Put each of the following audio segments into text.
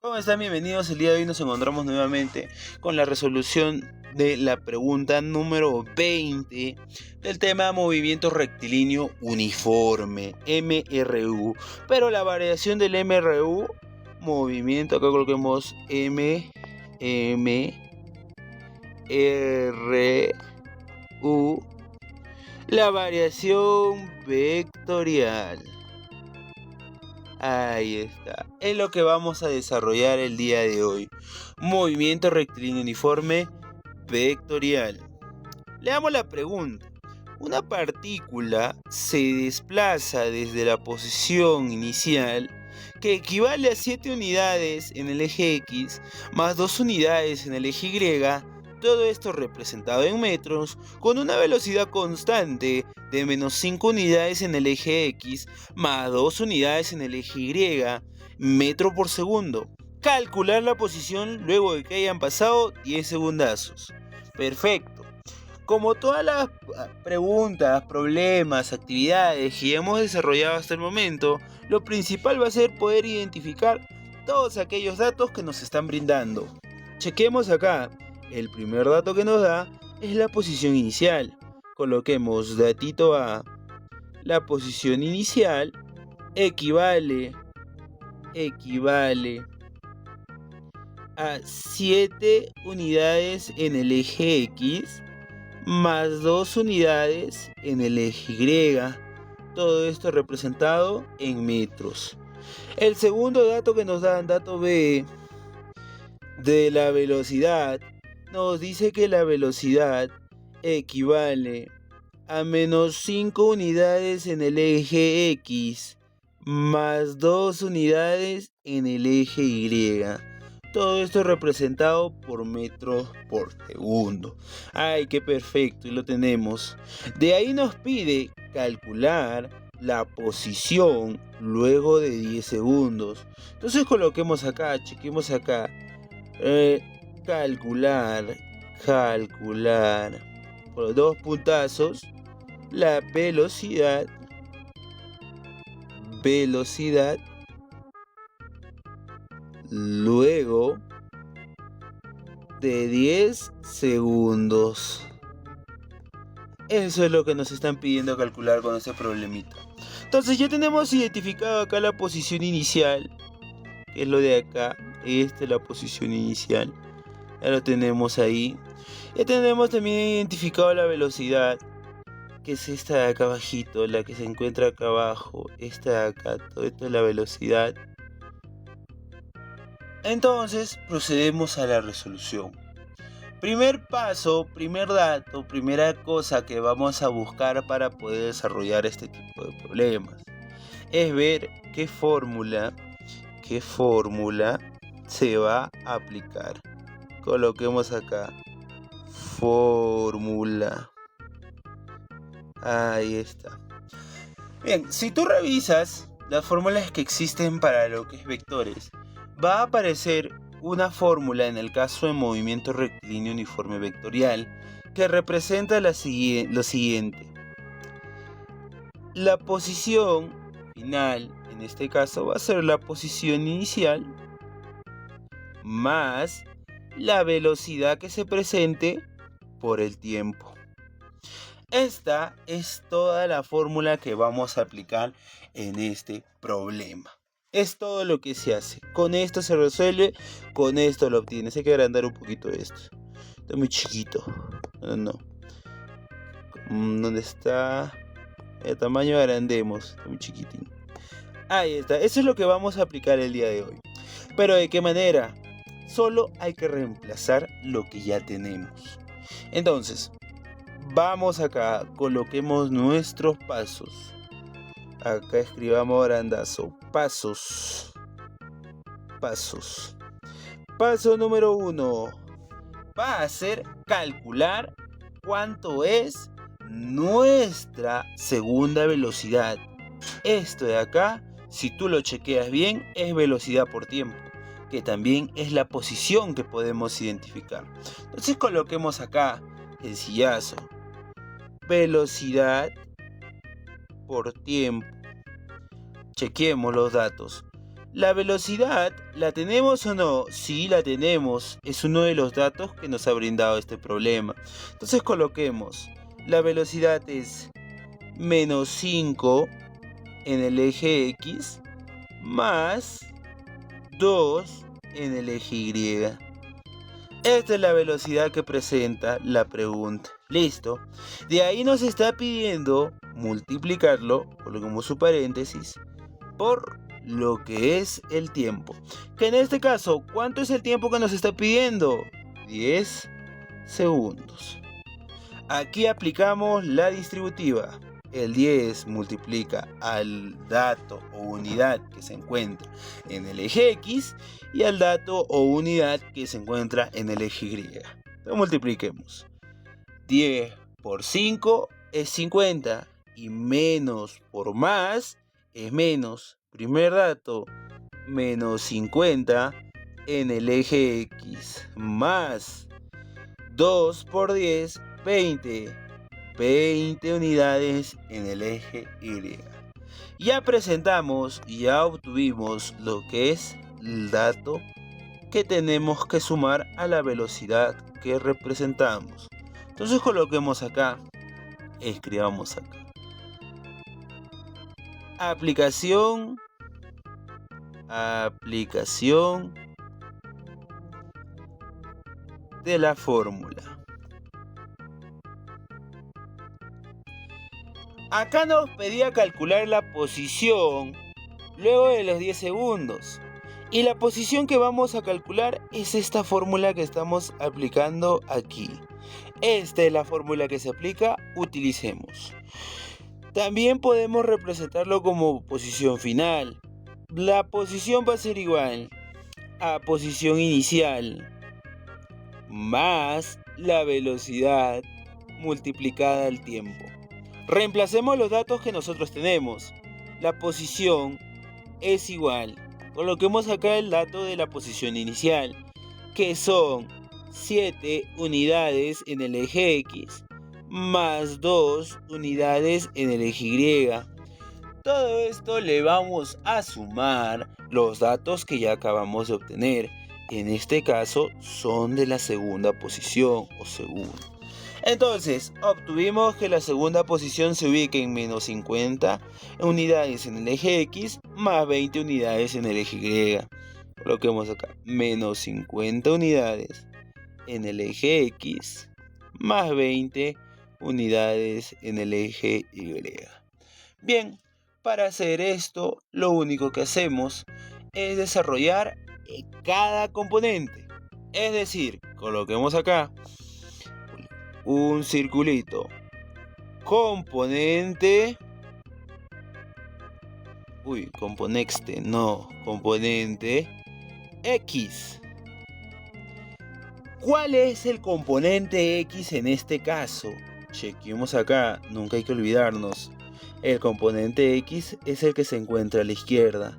¿Cómo están? Bienvenidos. El día de hoy nos encontramos nuevamente con la resolución de la pregunta número 20 del tema movimiento rectilíneo uniforme, MRU. Pero la variación del MRU, movimiento, acá coloquemos MRU, la variación vectorial. Ahí está. Es lo que vamos a desarrollar el día de hoy. Movimiento rectilíneo uniforme vectorial. Leamos la pregunta. Una partícula se desplaza desde la posición inicial, que equivale a 7 unidades en el eje X, más 2 unidades en el eje Y, todo esto representado en metros, con una velocidad constante de menos 5 unidades en el eje X, más 2 unidades en el eje Y, metro por segundo. Calcular la posición luego de que hayan pasado 10 segundazos. Perfecto. Como todas las preguntas, problemas, actividades que hemos desarrollado hasta el momento, lo principal va a ser poder identificar todos aquellos datos que nos están brindando. Chequemos acá. El primer dato que nos da es la posición inicial. Coloquemos datito A. La posición inicial equivale a 7 unidades en el eje X más 2 unidades en el eje Y. Todo esto representado en metros. El segundo dato que nos dan, dato B, de la velocidad, nos dice que la velocidad equivale a menos 5 unidades en el eje X más 2 unidades en el eje Y. Todo esto representado por metros por segundo. ¡Ay, qué perfecto! Y lo tenemos. De ahí nos pide calcular la posición luego de 10 segundos. Entonces coloquemos acá, chequemos acá. Calcular por 2 puntazos la velocidad luego de 10 segundos. Eso es lo que nos están pidiendo calcular con este problemita. Entonces ya tenemos identificado acá la posición inicial, que es lo de acá. Esta es la posición inicial. Ya lo tenemos ahí. Ya tenemos también identificado la velocidad, que es esta de acá abajito, la que se encuentra acá abajo. Esta de acá, todo esto es la velocidad. Entonces procedemos a la resolución. Primer paso, primer dato, primera cosa que vamos a buscar para poder desarrollar este tipo de problemas es ver qué fórmula se va a aplicar. Coloquemos acá fórmula. Ahí está. Bien, si tú revisas las fórmulas que existen para lo que es vectores, va a aparecer una fórmula en el caso de movimiento rectilíneo uniforme vectorial que representa lo siguiente. La posición final, en este caso, va a ser la posición inicial más la velocidad que se presente por el tiempo. Esta es toda la fórmula que vamos a aplicar en este problema. Es todo lo que se hace. Con esto se resuelve, con esto lo obtienes. Hay que agrandar un poquito esto. Está muy chiquito. No. ¿Dónde está? El tamaño agrandemos. Está muy chiquitín. Ahí está. Eso es lo que vamos a aplicar el día de hoy. ¿Pero de qué manera? Solo hay que reemplazar lo que ya tenemos. Entonces, vamos acá, coloquemos nuestros pasos. Acá escribamos grandazo. Pasos. Paso número 1. Va a ser calcular cuánto es nuestra segunda velocidad. Esto de acá, si tú lo chequeas bien, es velocidad por tiempo, que también es la posición que podemos identificar. Entonces coloquemos acá, sencillazo, velocidad por tiempo. Chequeemos los datos. ¿La velocidad la tenemos o no? Sí, la tenemos. Es uno de los datos que nos ha brindado este problema. Entonces coloquemos. La velocidad es menos 5 en el eje X más 2 en el eje Y. Esta es la velocidad que presenta la pregunta. Listo. De ahí nos está pidiendo multiplicarlo, coloquemos su paréntesis, por lo que es el tiempo. Que en este caso, ¿cuánto es el tiempo que nos está pidiendo? 10 segundos. Aquí aplicamos la distributiva. El 10 multiplica al dato o unidad que se encuentra en el eje X y al dato o unidad que se encuentra en el eje Y. Lo multipliquemos. 10 por 5 es 50 y menos por más es menos. Primer dato, menos 50 en el eje X más 2 por 10, 20. 20 unidades en el eje Y. Ya presentamos y ya obtuvimos lo que es el dato que tenemos que sumar a la velocidad que representamos. Entonces coloquemos acá, escribamos acá. Aplicación de la fórmula. Acá nos pedía calcular la posición luego de los 10 segundos. Y la posición que vamos a calcular es esta fórmula que estamos aplicando aquí. Esta es la fórmula que se aplica, utilicemos. También podemos representarlo como posición final. La posición va a ser igual a posición inicial más la velocidad multiplicada al tiempo. Reemplacemos los datos que nosotros tenemos. La posición es igual. Coloquemos acá el dato de la posición inicial, que son 7 unidades en el eje X más 2 unidades en el eje Y. Todo esto le vamos a sumar los datos que ya acabamos de obtener. En este caso son de la segunda posición o segundo. Entonces, obtuvimos que la segunda posición se ubica en menos 50 unidades en el eje X más 20 unidades en el eje Y. Coloquemos acá, menos 50 unidades en el eje X más 20 unidades en el eje Y. Bien, para hacer esto, lo único que hacemos es desarrollar cada componente. Es decir, coloquemos acá un circulito. Componente X. ¿Cuál es el componente X en este caso? Chequemos acá, nunca hay que olvidarnos. El componente X es el que se encuentra a la izquierda.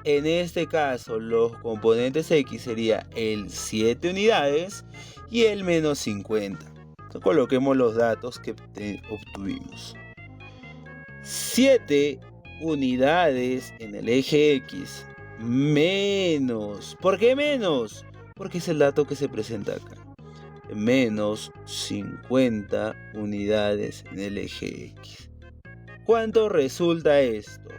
En este caso, los componentes X sería el 7 unidades y el menos 50. Entonces, coloquemos los datos que obtuvimos. 7 unidades en el eje X menos. ¿Por qué menos? Porque es el dato que se presenta acá. Menos 50 unidades en el eje X. ¿Cuánto resulta esto?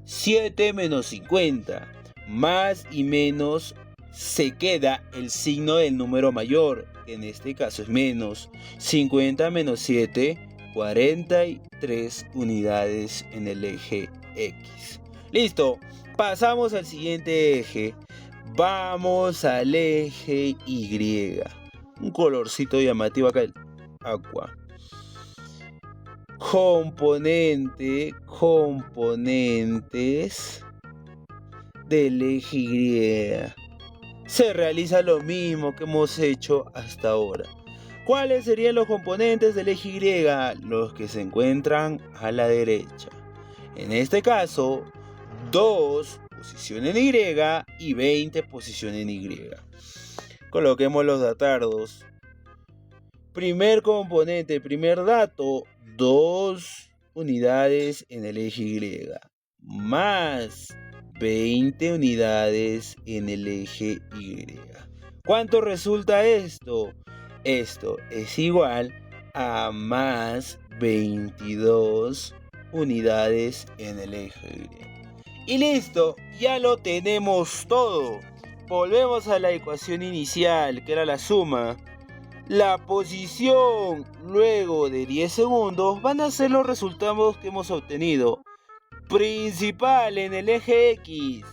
7 menos 50. Más y menos se queda el signo del número mayor, que en este caso es menos. 50 menos 7, 43 unidades en el eje X. Listo, pasamos al siguiente eje. Vamos al eje Y. Un colorcito llamativo acá, el agua. Componentes del eje Y. Se realiza lo mismo que hemos hecho hasta ahora. ¿Cuáles serían los componentes del eje Y? Los que se encuentran a la derecha. En este caso, 2 posición en Y y 20 posición en Y. Coloquemos los datardos. Primer componente, primer dato, 2 unidades en el eje Y. Más 20 unidades en el eje Y. ¿Cuánto resulta esto? Esto es igual a más 22 unidades en el eje Y. Y listo, ya lo tenemos todo. Volvemos a la ecuación inicial, que era la suma. La posición luego de 10 segundos van a ser los resultados que hemos obtenido. Principal en el eje X,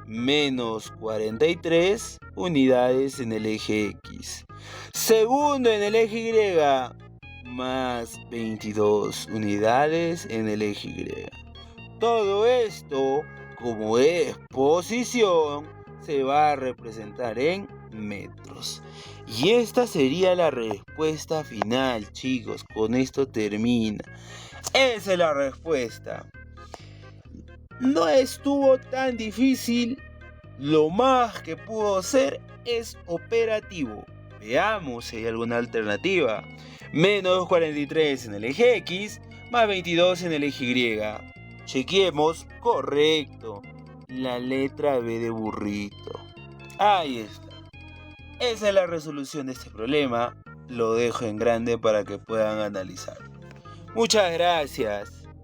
menos 43 unidades en el eje X. Segundo en el eje Y, más 22 unidades en el eje Y. Todo esto, como es posición, se va a representar en metros. Y esta sería la respuesta final, chicos. Con esto termina. Esa es la respuesta. No estuvo tan difícil. Lo más que pudo ser es operativo. Veamos si hay alguna alternativa. Menos 43 en el eje X, más 22 en el eje Y. Chequemos. Correcto. La letra B de burrito. Ahí está. Esa es la resolución de este problema. Lo dejo en grande para que puedan analizarlo. Muchas gracias.